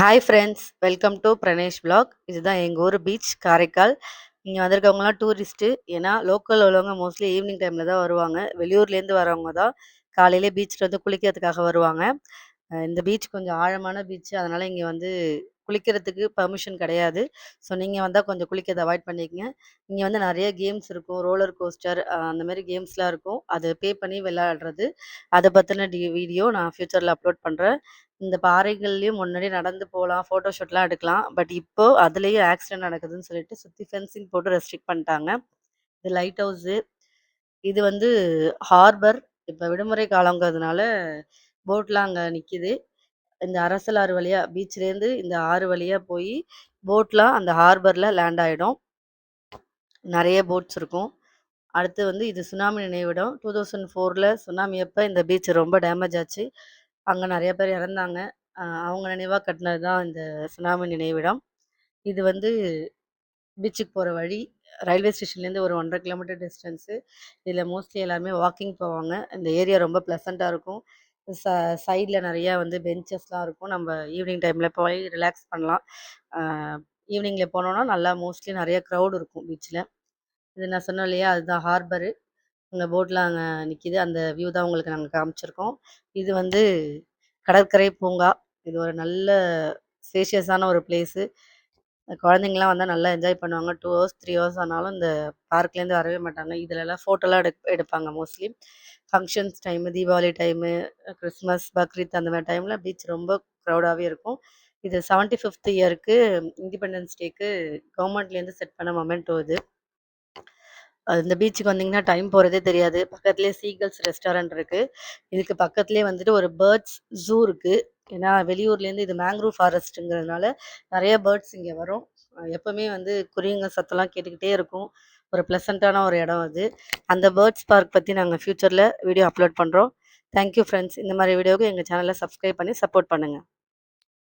Hi friends, welcome to Pranesh vlog. இதுதான் எங்கள் ஊர் பீச் காரைக்கால். இங்கே வந்திருக்கவங்கலாம் டூரிஸ்ட்டு. ஏன்னா லோக்கல் உள்ளவங்க மோஸ்ட்லி ஈவினிங் டைமில் தான் வருவாங்க. வெளியூர்லேருந்து வரவங்க தான் காலையிலே பீச்சில் வந்து குளிக்கிறதுக்காக வருவாங்க. இந்த பீச் கொஞ்சம் ஆழமான பீச். அதனால் இங்கே வந்து குளிக்கிறதுக்கு பெர்மிஷன் கிடையாது. ஸோ நீங்கள் வந்தால் கொஞ்சம் குளிக்கிறத அவாய்ட் பண்ணிக்கங்க. இங்கே வந்து நிறைய கேம்ஸ் இருக்கும். ரோலர் கோஸ்டர் அந்த மாதிரி கேம்ஸ்லாம் இருக்கும். அது பே பண்ணி விளையாடுறது. அதை பற்றின வீடியோ நான் ஃப்யூச்சரில் அப்லோட் பண்ணுறேன். இந்த பாறைகள்லயும் முன்னாடி நடந்து போலாம். ஃபோட்டோ ஷூட்லாம் எடுக்கலாம். பட் இப்போ அதுலயும் ஆக்சிடென்ட் நடக்குதுன்னு சொல்லிட்டு சுத்தி ஃபென்சிங் போட்டு ரெஸ்ட்ரிக்ட் பண்ணிட்டாங்க. இது லைட் ஹவுஸு. இது வந்து ஹார்பர். இப்ப விடுமுறை காலங்கிறதுனால போட்லாம் அங்க நிக்குது. இந்த அரசல் ஆறு வழியா பீச்லேருந்து இந்த ஆறு வழியா போயி போட்லாம் அந்த ஹார்பர்ல லேண்ட் ஆயிடும். நெறைய போட்ஸ் இருக்கும். அடுத்து வந்து இது சுனாமி நினைவிடம். 2004ல சுனாமி அப்ப இந்த பீச் ரொம்ப டேமேஜ் ஆச்சு. அங்க நெறைய பேர் இறந்தாங்க. அவங்க நினைவா கட்டினது தான் இந்த சுனாமி நினைவிடம். இது வந்து பீச்சுக்கு போற வழி. ரயில்வே ஸ்டேஷன்லேருந்து ஒரு 1 1/2 கிலோமீட்டர் டிஸ்டன்ஸு. இதில மோஸ்ட்லி எல்லாருமே வாக்கிங் போவாங்க. இந்த ஏரியா ரொம்ப ப்ளசன்ட்டா இருக்கும். ச சைட்ல நெறையா வந்து பெஞ்சஸ்லாம் இருக்கும். நம்ம ஈவினிங் டைம்ல போய் ரிலாக்ஸ் பண்ணலாம். அ ஈவினிங்ல போனோம்னா நல்லா மோஸ்ட்லி நெறைய க்ரவுட் இருக்கும் பீச்ல. இது நான் சொன்னேன் இல்லையா? அதுதான் ஹார்பரு. அங்க போட்லாம் அங்க நிக்குது. அந்த வியூ தான் உங்களுக்கு நாங்க காமிச்சிருக்கோம். இது வந்து கடற்கரை பூங்கா. இது ஒரு நல்ல ஸ்பேஷியஸான ஒரு பிளேஸு. குழந்தைங்கலாம் வந்தா நல்லா என்ஜாய் பண்ணுவாங்க. 2 ஹவர்ஸ், 3 ஹவர்ஸ் ஆனாலும் இந்த பார்க்லேருந்து வரவே மாட்டாங்க. இதுலலாம் ஃபோட்டோலாம் எடுப்பாங்க mostly. Functions time, Deepavali time, Christmas, Bakrid அந்த மாரி டைம்ல பீச் ரொம்ப க்ரௌடாவே இருக்கும். இது 75த் இயருக்கு இண்டிபெண்டன்ஸ் டேக்கு கவர்மெண்ட்லேருந்து செட் பண்ண மொமெண்டோ இது. இந்த பீச்சுக்கு வந்தீங்கன்னா டைம் போறதே தெரியாது. பக்கத்திலேயே சீகல்ஸ் ரெஸ்டாரண்ட் இருக்கு. இதுக்கு பக்கத்திலேயே வந்துட்டு ஒரு பேர்ட்ஸ் ஸூ இருக்கு. ஏன்னா வெளியூர்லேருந்து இது மேங்க்ரூவ் ஃபாரஸ்ட்டுங்கிறதுனால நெறைய பேர்ட்ஸ் இங்க வரும். எப்பவுமே வந்து குருவிங்க சத்தம்லாம் கேட்டுக்கிட்டே இருக்கும். ஒரு ப்ளசன்ட்டான ஒரு இடம் அது. அந்த பேர்ட்ஸ் பார்க் பத்தி நாங்க ஃபியூச்சர்ல வீடியோ அப்லோட் பண்றோம். Thank you friends. இந்த மாரி வீடியோவுக்கு எங்க சேனல சப்ஸ்கிரைப் பண்ணி சப்போர்ட் பண்ணுங்க.